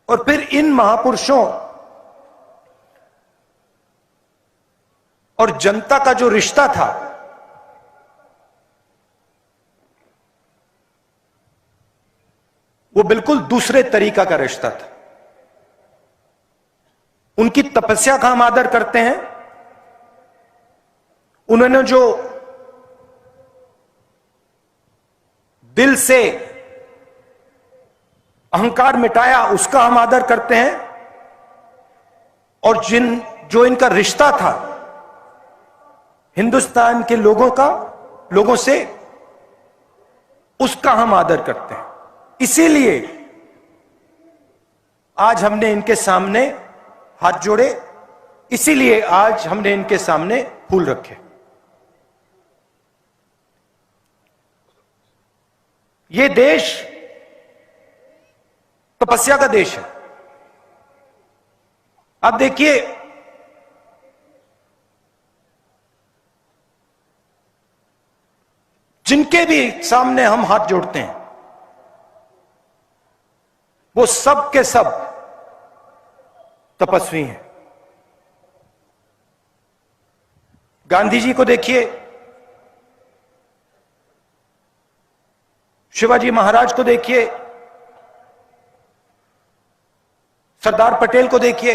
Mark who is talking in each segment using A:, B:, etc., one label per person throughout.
A: और फिर इन महापुरुषों और जनता का जो रिश्ता था, वो बिल्कुल दूसरे तरीका का रिश्ता था। उनकी तपस्या का हम आदर करते हैं। उन्होंने जो दिल से अहंकार मिटाया, उसका हम आदर करते हैं। और जो इनका रिश्ता था हिंदुस्तान के लोगों से, उसका हम आदर करते हैं। इसीलिए आज हमने इनके सामने हाथ जोड़े, इसीलिए आज हमने इनके सामने फूल रखे। ये देश तपस्या का देश है। आप देखिए, जिनके भी सामने हम हाथ जोड़ते हैं वो सब के सब तपस्वी हैं। गांधी जी को देखिए, शिवाजी महाराज को देखिए, सरदार पटेल को देखिए।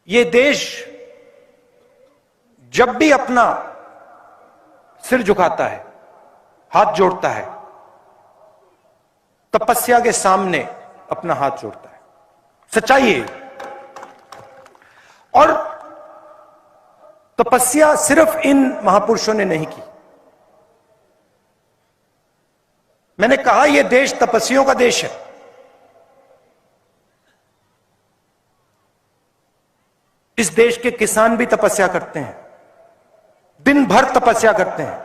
A: ये देश जब भी अपना सिर झुकाता है, हाथ जोड़ता है, तपस्या के सामने अपना हाथ जोड़ता है। सच्चाई है। और तपस्या सिर्फ इन महापुरुषों ने नहीं की। मैंने कहा यह देश तपस्वियों का देश है। इस देश के किसान भी तपस्या करते हैं, दिन भर तपस्या करते हैं।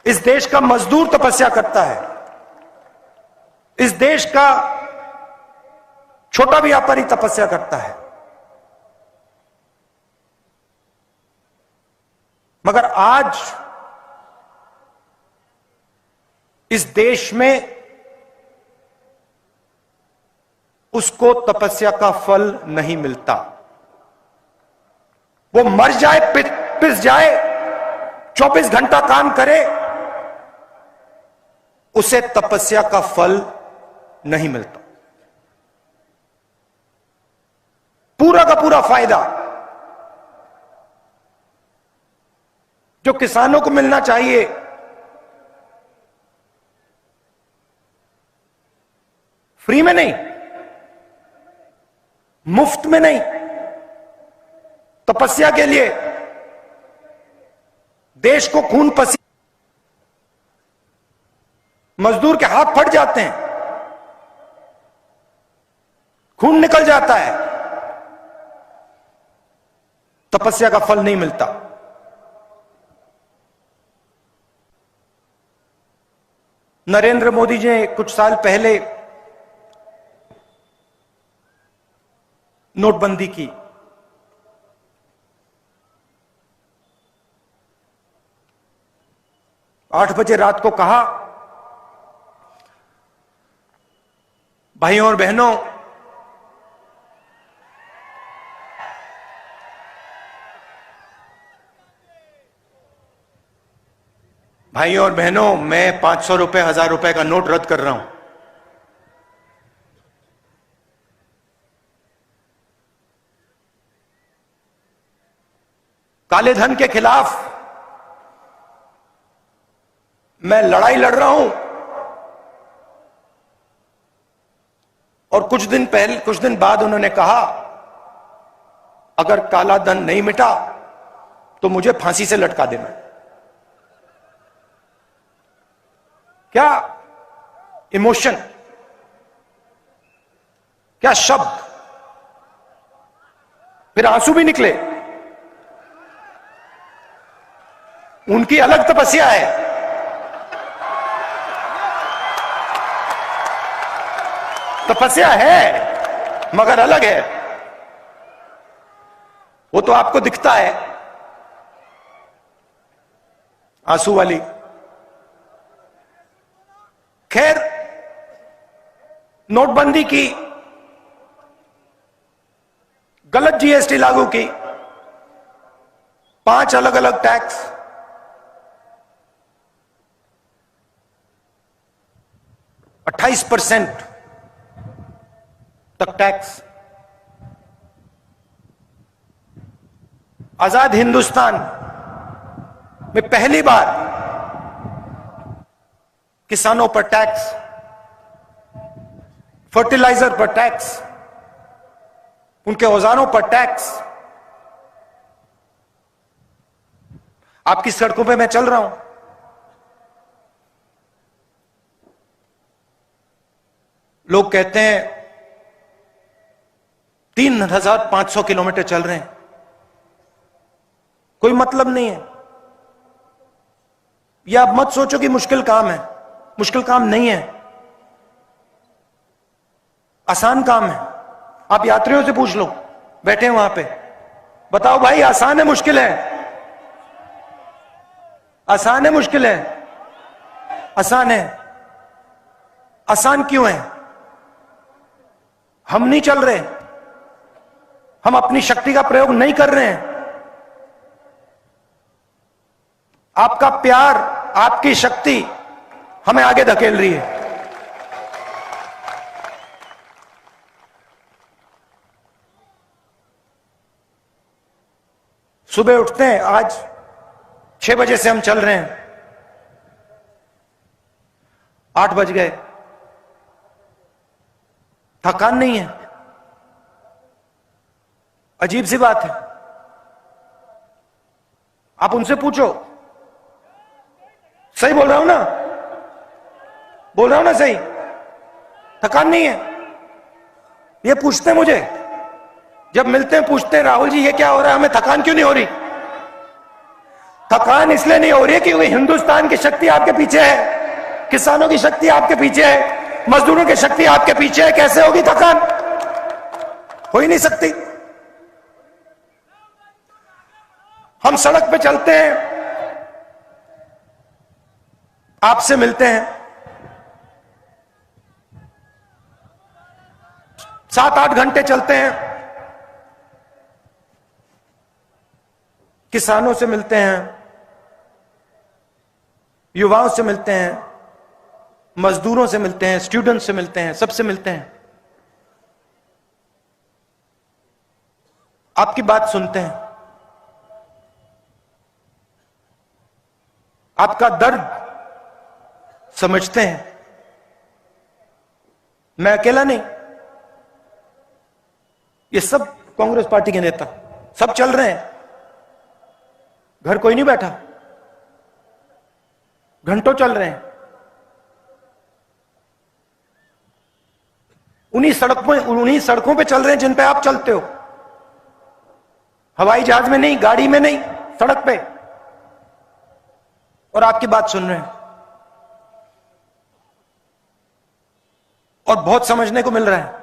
A: इस देश का मजदूर तपस्या करता है। इस देश का छोटा व्यापारी तपस्या करता है। मगर आज इस देश में उसको तपस्या का फल नहीं मिलता। वो मर जाए, पिस जाए, 24 घंटा काम करे, उसे तपस्या का फल नहीं मिलता। पूरा का पूरा फायदा जो किसानों को मिलना चाहिए, फ्री में नहीं, मुफ्त में नहीं, तपस्या के लिए देश को खून पसीना, मजदूर के हाथ फट जाते हैं, खून निकल जाता है, तपस्या का फल नहीं मिलता। नरेंद्र मोदी जी ने कुछ साल पहले नोटबंदी की। आठ बजे रात को कहा, भाइयों और बहनों, मैं 500 रुपए, 1000 रुपए का नोट रद्द कर रहा हूं। काले धन के खिलाफ मैं लड़ाई लड़ रहा हूं। और कुछ दिन बाद उन्होंने कहा, अगर काला धन नहीं मिटा तो मुझे फांसी से लटका देना। क्या इमोशन, क्या शब्द, फिर आंसू भी निकले। उनकी अलग तपस्या है। तपस्या है मगर अलग है। वो तो आपको दिखता है, आंसू वाली। खैर, नोटबंदी की, गलत जीएसटी लागू की, 5 अलग अलग टैक्स, 28% तक टैक्स। आजाद हिंदुस्तान में पहली बार किसानों पर टैक्स, फर्टिलाइजर पर टैक्स, उनके औजारों पर टैक्स। आपकी सड़कों पे मैं चल रहा हूं, लोग कहते हैं 3,500 किलोमीटर चल रहे हैं, कोई मतलब नहीं है। यह आप मत सोचो कि मुश्किल काम है, मुश्किल काम नहीं है, आसान काम है। आप यात्रियों से पूछ लो, बैठे हैं वहां पे, बताओ भाई आसान है मुश्किल है? आसान है मुश्किल है? आसान है। आसान क्यों है? हम नहीं चल रहे, हम अपनी शक्ति का प्रयोग नहीं कर रहे हैं। आपका प्यार, आपकी शक्ति हमें आगे धकेल रही है। सुबह उठते हैं, आज 6 बजे से हम चल रहे हैं, 8 बज गए, थकान नहीं है। अजीब सी बात है। आप उनसे पूछो, सही बोल रहा हूं ना? बोल रहा हूं ना सही? थकान नहीं है। ये पूछते हैं मुझे, जब मिलते हैं पूछते हैं, राहुल जी ये क्या हो रहा है, हमें थकान क्यों नहीं हो रही? थकान इसलिए नहीं हो रही है क्योंकि हिंदुस्तान की शक्ति आपके पीछे है, किसानों की शक्ति आपके पीछे है, मजदूरों की शक्ति आपके पीछे है। कैसे होगी थकान? हो ही नहीं सकती। हम सड़क पे चलते हैं, आपसे मिलते हैं, 7-8 घंटे चलते हैं, किसानों से मिलते हैं, युवाओं से मिलते हैं, मजदूरों से मिलते हैं, स्टूडेंट से मिलते हैं, सबसे मिलते हैं, आपकी बात सुनते हैं, आपका दर्द समझते हैं। मैं अकेला नहीं, ये सब कांग्रेस पार्टी के नेता सब चल रहे हैं, घर कोई नहीं बैठा, घंटों चल रहे हैं। उन्हीं सड़कों पे चल रहे हैं जिन पे आप चलते हो, हवाई जहाज में नहीं, गाड़ी में नहीं, सड़क पे, और आपकी बात सुन रहे हैं। और बहुत समझने को मिल रहा है।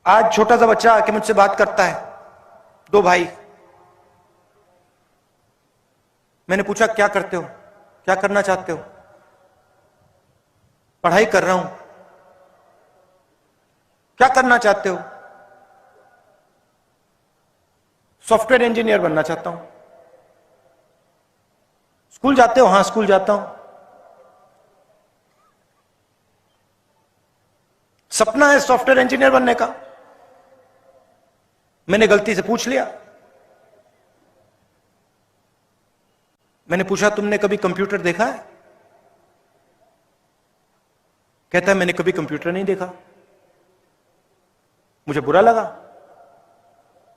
A: आज छोटा सा बच्चा आके मुझसे बात करता है, 2 भाई। मैंने पूछा क्या करते हो, क्या करना चाहते हो? पढ़ाई कर रहा हूं। क्या करना चाहते हो? सॉफ्टवेयर इंजीनियर बनना चाहता हूं। स्कूल जाते हो? हां स्कूल जाता हूं। सपना है सॉफ्टवेयर इंजीनियर बनने का। मैंने गलती से पूछ लिया। मैंने पूछा तुमने कभी कंप्यूटर देखा है? कहता है मैंने कभी कंप्यूटर नहीं देखा। मुझे बुरा लगा।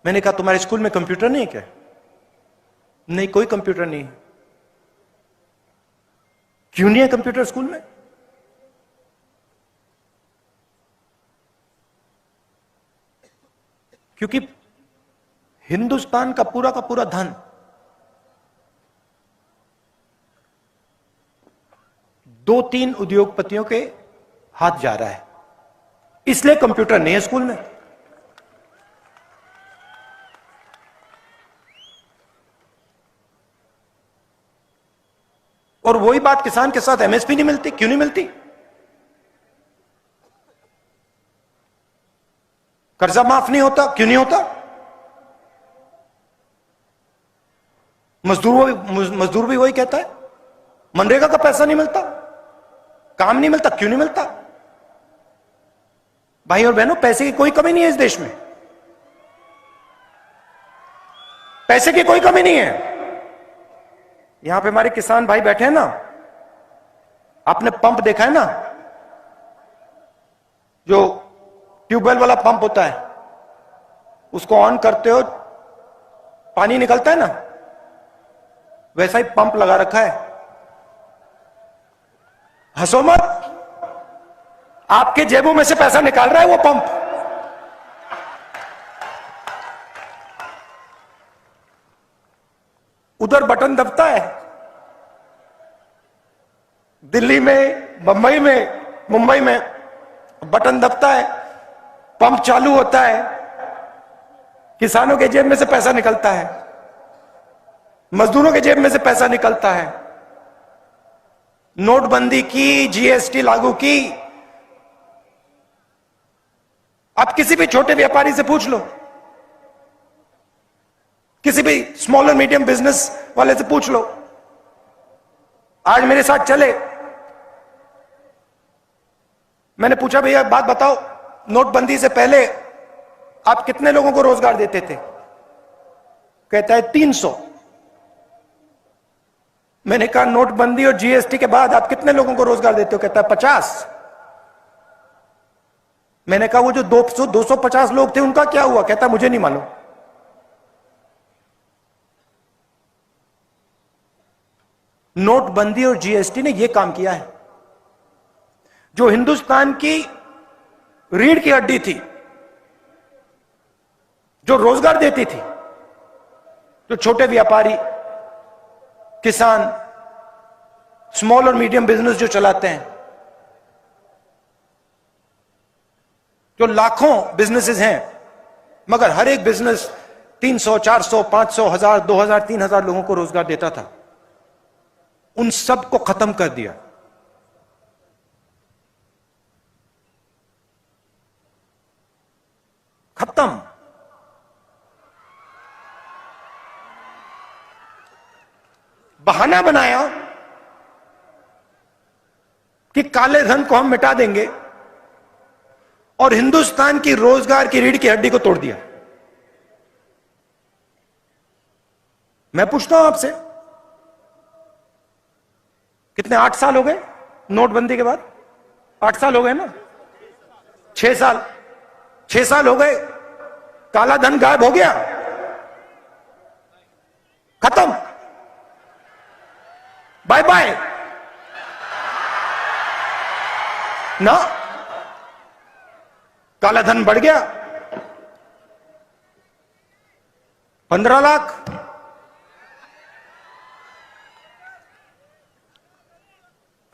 A: मैंने कहा तुम्हारे स्कूल में कंप्यूटर नहीं है क्या? नहीं कोई कंप्यूटर नहीं है। क्यों नहीं है कंप्यूटर स्कूल में? क्योंकि हिंदुस्तान का पूरा धन दो तीन उद्योगपतियों के हाथ जा रहा है, इसलिए कंप्यूटर नहीं है स्कूल में। और वही बात बाद किसान के साथ एमएसपी नहीं मिलती? क्यों नहीं मिलती? कर्जा माफ नहीं होता? क्यों नहीं होता? मजदूर भी वही कहता है, मनरेगा का पैसा नहीं मिलता, काम नहीं मिलता। क्यों नहीं मिलता? भाई और बहनों, पैसे की कोई कमी नहीं है इस देश में, पैसे की कोई कमी नहीं है। यहां पे हमारे किसान भाई बैठे हैं ना, आपने पंप देखा है ना, जो ट्यूबवेल वाला पंप होता है, उसको ऑन करते हो पानी निकलता है ना, वैसा ही पंप लगा रखा है। हंसो मत, आपके जेबों में से पैसा निकाल रहा है वो पंप। उधर बटन दबता है, दिल्ली में, मुंबई में बटन दबता है, पंप चालू होता है, किसानों के जेब में से पैसा निकलता है, मजदूरों के जेब में से पैसा निकलता है। नोटबंदी की, जीएसटी लागू की, आप किसी भी छोटे व्यापारी से पूछ लो, किसी भी स्मॉल और मीडियम बिजनेस वाले से पूछ लो, आज मेरे साथ चले, मैंने पूछा भैया बात बताओ, नोटबंदी से पहले आप कितने लोगों को रोजगार देते थे? कहता है 300। मैंने कहा नोटबंदी और जीएसटी के बाद आप कितने लोगों को रोजगार देते हो? कहता है 50। मैंने कहा वो जो 250 लोग थे उनका क्या हुआ? कहता मुझे नहीं मालूम। नोटबंदी और जीएसटी ने यह काम किया है। जो हिंदुस्तान की रीढ़ की हड्डी थी, जो रोजगार देती थी, जो छोटे व्यापारी, किसान, स्मॉल और मीडियम बिजनेस जो चलाते हैं, जो लाखों बिजनेसेस हैं, मगर हर एक बिजनेस 300, 400, 500, 1000, 2000, 3000 लोगों को रोजगार देता था, उन सब को खत्म कर दिया। खत्म। बहाना बनाया कि काले धन को हम मिटा देंगे और हिंदुस्तान की रोजगार की रीढ़ की हड्डी को तोड़ दिया। मैं पूछता हूं आपसे, कितने 8 साल हो गए नोटबंदी के बाद? 8 साल हो गए ना? 6 साल, 6 साल हो गए, काला धन गायब हो गया, खत्म, बाय बाय ना। काला धन बढ़ गया 15 लाख,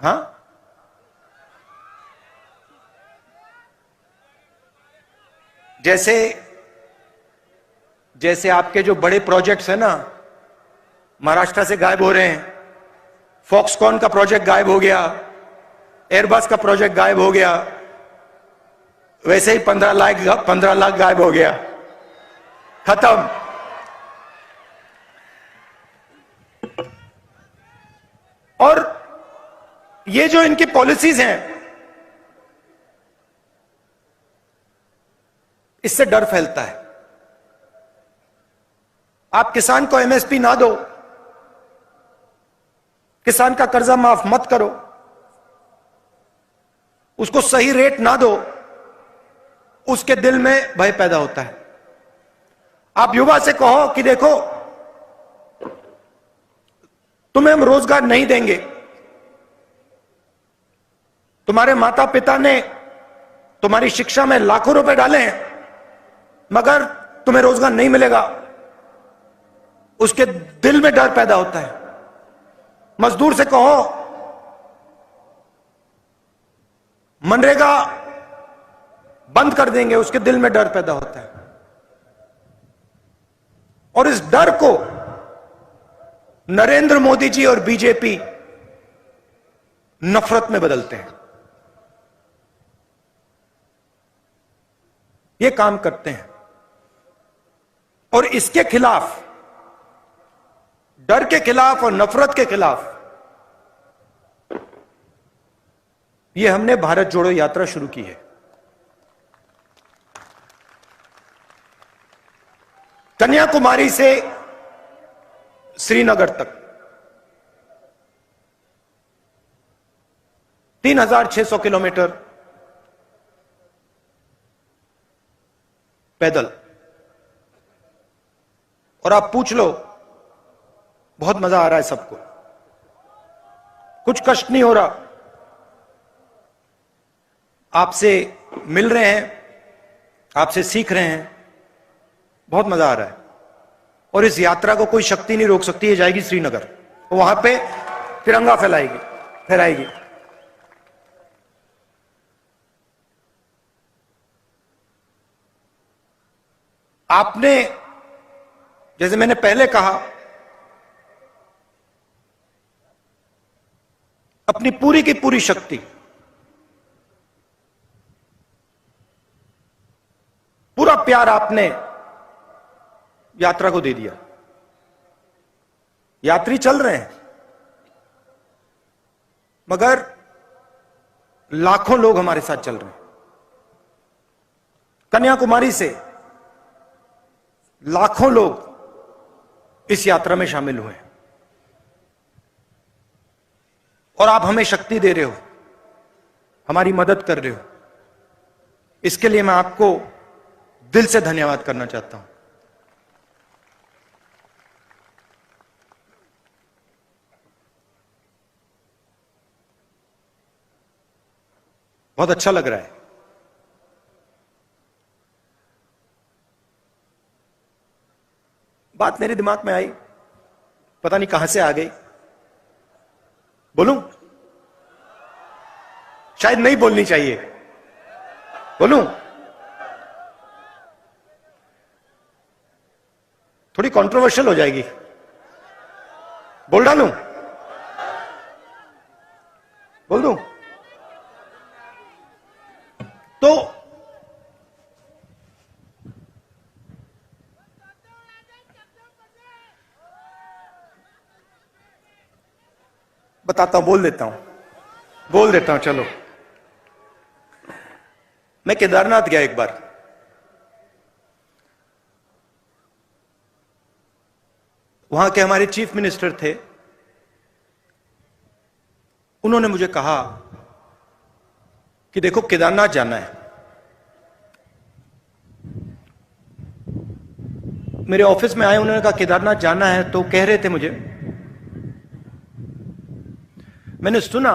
A: हाँ, जैसे आपके जो बड़े प्रोजेक्ट्स हैं ना, महाराष्ट्र से गायब हो रहे हैं, फॉक्सकॉन का प्रोजेक्ट गायब हो गया, एयरबस का प्रोजेक्ट गायब हो गया, वैसे ही 15 लाख गायब हो गया, खत्म। और ये जो इनकी पॉलिसीज हैं, इससे डर फैलता है। आप किसान को एमएसपी ना दो, किसान का कर्जा माफ मत करो, उसको सही रेट ना दो, उसके दिल में भय पैदा होता है। आप युवा से कहो कि देखो तुम्हें हम रोजगार नहीं देंगे, तुम्हारे माता पिता ने तुम्हारी शिक्षा में लाखों रुपए डाले हैं, मगर तुम्हें रोजगार नहीं मिलेगा, उसके दिल में डर पैदा होता है। मजदूर से कहो मनरेगा बंद कर देंगे, उसके दिल में डर पैदा होता है। और इस डर को नरेंद्र मोदी जी और बीजेपी नफरत में बदलते हैं। ये काम करते हैं और इसके खिलाफ, डर के खिलाफ और नफरत के खिलाफ, ये हमने भारत जोड़ो यात्रा शुरू की है। कन्याकुमारी से श्रीनगर तक 3600 किलोमीटर पैदल। और आप पूछ लो, बहुत मजा आ रहा है सबको, कुछ कष्ट नहीं हो रहा, आपसे मिल रहे हैं, आपसे सीख रहे हैं, बहुत मजा आ रहा है। और इस यात्रा को कोई शक्ति नहीं रोक सकती। ये जाएगी श्रीनगर, वहां पे तिरंगा फहराएगी। आपने, जैसे मैंने पहले कहा, अपनी पूरी की पूरी शक्ति, पूरा प्यार आपने यात्रा को दे दिया। यात्री चल रहे हैं, मगर लाखों लोग हमारे साथ चल रहे हैं। कन्याकुमारी से लाखों लोग इस यात्रा में शामिल हुए हैं और आप हमें शक्ति दे रहे हो, हमारी मदद कर रहे हो। इसके लिए मैं आपको दिल से धन्यवाद करना चाहता हूं। बहुत अच्छा लग रहा है। बात मेरे दिमाग में आई, पता नहीं कहां से आ गई। बोलूं? शायद नहीं बोलनी चाहिए। बोलूं? थोड़ी कंट्रोवर्शियल हो जाएगी। बोल डालूं? बोल दूं? तो बताता हूं, बोल देता हूं। चलो, मैं केदारनाथ गया एक बार। वहां के हमारे चीफ मिनिस्टर थे, उन्होंने मुझे कहा कि देखो, केदारनाथ जाना है। मेरे ऑफिस में आए, उन्होंने कहा केदारनाथ जाना है, तो कह रहे थे मुझे। मैंने सुना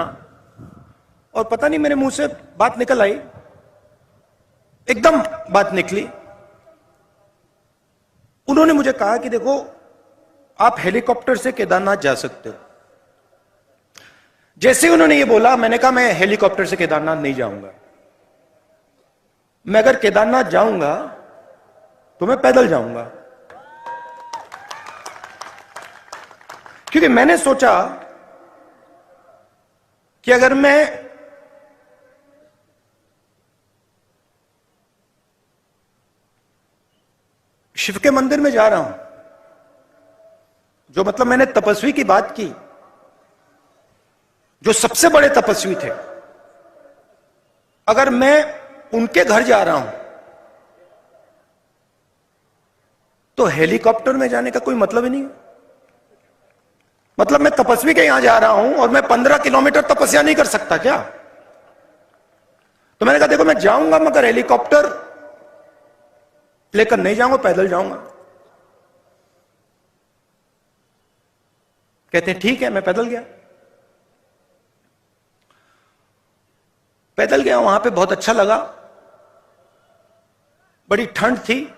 A: और पता नहीं मेरे मुंह से बात निकल आई, एकदम बात निकली। उन्होंने मुझे कहा कि देखो, आप हेलीकॉप्टर से केदारनाथ जा सकते हो। जैसे ही उन्होंने ये बोला, मैंने कहा मैं हेलीकॉप्टर से केदारनाथ नहीं जाऊंगा। मैं अगर केदारनाथ जाऊंगा तो मैं पैदल जाऊंगा। क्योंकि मैंने सोचा कि अगर मैं शिव के मंदिर में जा रहा हूं, जो मतलब मैंने तपस्वी की बात की, जो सबसे बड़े तपस्वी थे, अगर मैं उनके घर जा रहा हूं तो हेलीकॉप्टर में जाने का कोई मतलब ही नहीं है। मतलब मैं तपस्वी के यहां जा रहा हूं और मैं 15 किलोमीटर तपस्या नहीं कर सकता क्या? तो मैंने कहा देखो, मैं जाऊंगा मगर हेलीकॉप्टर लेकर नहीं जाऊंगा, पैदल जाऊंगा। कहते हैं ठीक है। मैं पैदल गया, वहां पे बहुत अच्छा लगा। बड़ी ठंड थी,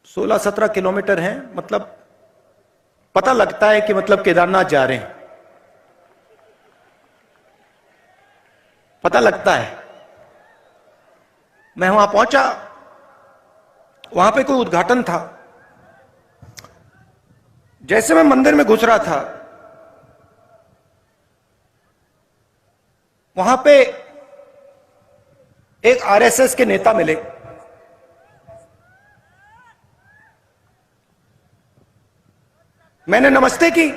A: 16-17 किलोमीटर है। मतलब पता लगता है कि मतलब केदारनाथ जा रहे हैं, पता लगता है। मैं वहां पहुंचा, वहां पे कोई उद्घाटन था। जैसे मैं मंदिर में घुस रहा था, वहां पे एक आरएसएस के नेता मिले। मैंने नमस्ते की।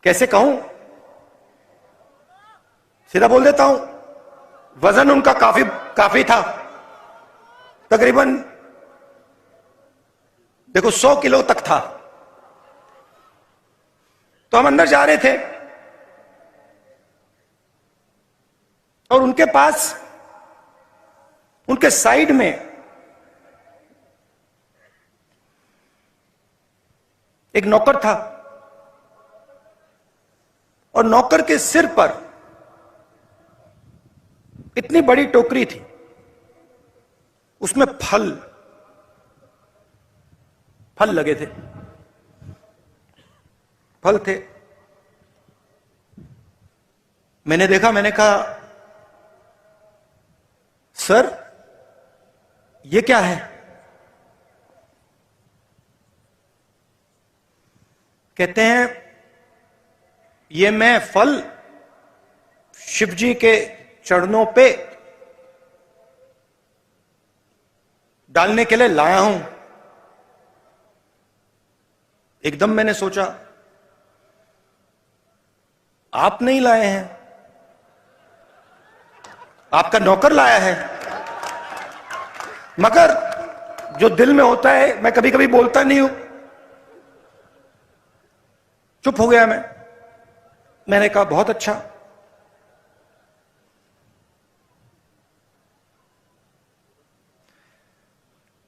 A: कैसे कहूं, सीधा बोल देता हूं, वजन उनका काफी था, तकरीबन देखो 100 किलो तक था। तो हम अंदर जा रहे थे और उनके पास, उनके साइड में एक नौकर था और नौकर के सिर पर इतनी बड़ी टोकरी थी, उसमें फल लगे थे, फल थे। मैंने देखा, मैंने कहा सर ये क्या है? कहते हैं ये मैं फल शिव जी के चरणों पे डालने के लिए लाया हूं। एकदम मैंने सोचा आप नहीं लाए हैं, आपका नौकर लाया है। मगर जो दिल में होता है, मैं कभी कभी बोलता नहीं हूं, चुप हो गया मैंने कहा बहुत अच्छा।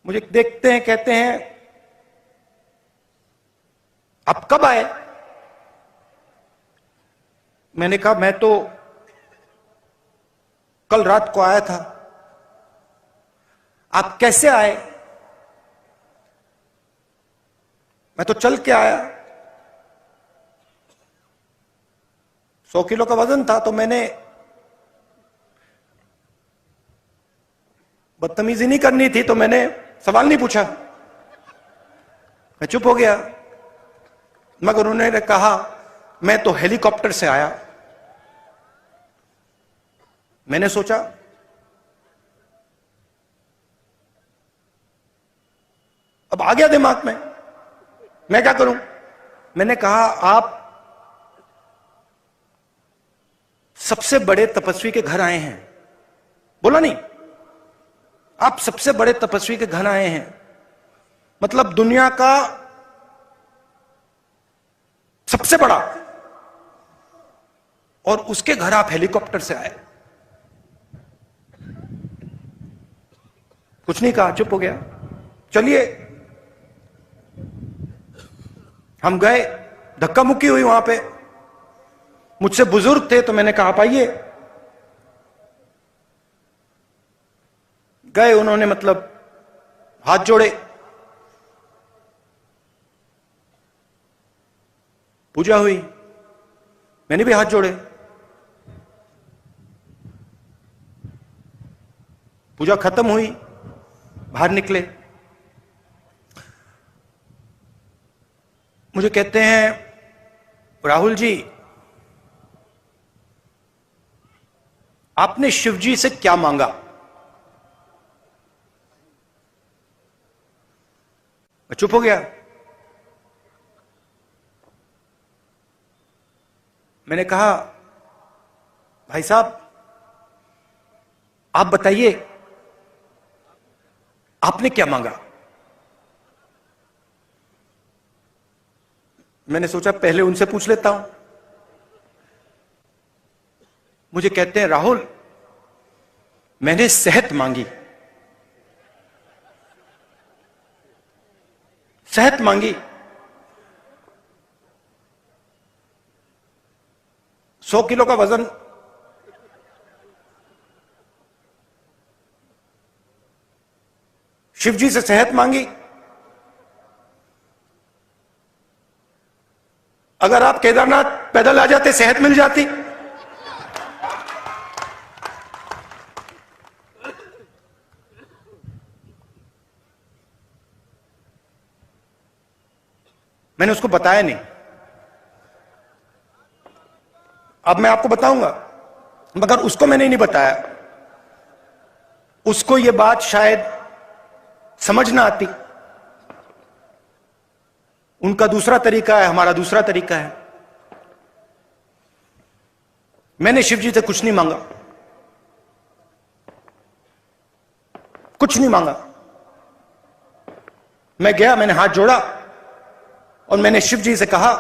A: मुझे देखते हैं, कहते हैं आप कब आए? मैंने कहा मैं तो कल रात को आया था। आप कैसे आए? मैं तो चल के आया। 100 किलो का वजन था, तो मैंने बदतमीजी नहीं करनी थी, तो मैंने सवाल नहीं पूछा, मैं चुप हो गया। मगर उन्होंने कहा मैं तो हेलीकॉप्टर से आया। मैंने सोचा अब आ गया दिमाग में, मैं क्या करूं? मैंने कहा आप सबसे बड़े तपस्वी के घर आए हैं। बोला नहीं, आप सबसे बड़े तपस्वी के घर आए हैं, मतलब दुनिया का सबसे बड़ा, और उसके घर आप हेलीकॉप्टर से आए। कुछ नहीं कहा, चुप हो गया। चलिए हम गए, धक्का मुक्की हुई वहां पे। मुझसे बुजुर्ग थे तो मैंने कहा आप आइए। गए, उन्होंने मतलब हाथ जोड़े, पूजा हुई, मैंने भी हाथ जोड़े, पूजा खत्म हुई, बाहर निकले। मुझे कहते हैं राहुल जी आपने शिवजी से क्या मांगा? मैं चुप हो गया। मैंने कहा भाई साहब आप बताइए आपने क्या मांगा? मैंने सोचा पहले उनसे पूछ लेता हूं। मुझे कहते हैं राहुल मैंने सेहत मांगी, सेहत मांगी। 100 किलो का वजन, शिवजी से सेहत मांगी। अगर आप केदारनाथ पैदल आ जाते सेहत मिल जाती। मैंने उसको बताया नहीं। अब मैं आपको बताऊंगा, मगर उसको मैंने नहीं बताया। उसको यह बात शायद समझ ना आती। उनका दूसरा तरीका है, हमारा दूसरा तरीका है। मैंने शिव जी से कुछ नहीं मांगा, कुछ नहीं मांगा। मैं गया, मैंने हाथ जोड़ा और मैंने शिव जी से कहा,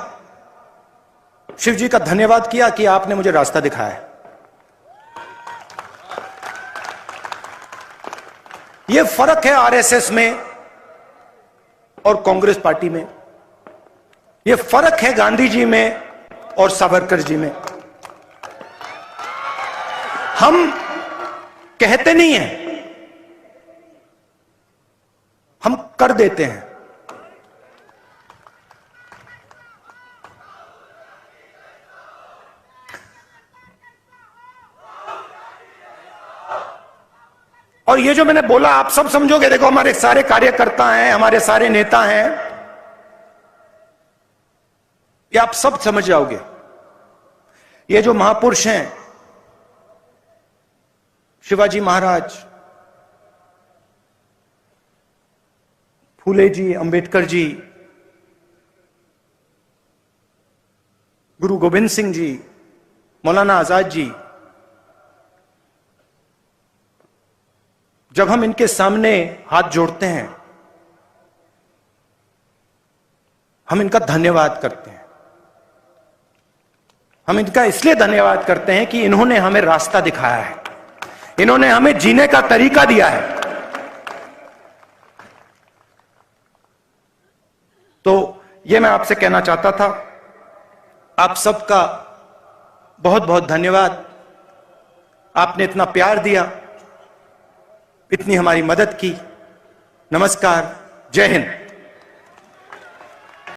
A: शिव जी का धन्यवाद किया कि आपने मुझे रास्ता दिखाया है। यह फर्क है आरएसएस में और कांग्रेस पार्टी में। यह फर्क है गांधी जी में और सावरकर जी में। हम कहते नहीं हैं, हम कर देते हैं। और ये जो मैंने बोला आप सब समझोगे। देखो, हमारे सारे कार्यकर्ता हैं, हमारे सारे नेता हैं, ये आप सब समझ जाओगे। ये जो महापुरुष हैं, शिवाजी महाराज, फूले जी, अंबेडकर जी, गुरु गोविंद सिंह जी, मौलाना आजाद जी, जब हम इनके सामने हाथ जोड़ते हैं, हम इनका धन्यवाद करते हैं। हम इनका इसलिए धन्यवाद करते हैं कि इन्होंने हमें रास्ता दिखाया है, इन्होंने हमें जीने का तरीका दिया है। तो यह मैं आपसे कहना चाहता था। आप सबका बहुत बहुत धन्यवाद। आपने इतना प्यार दिया, इतनी हमारी मदद की। नमस्कार, जय हिंद।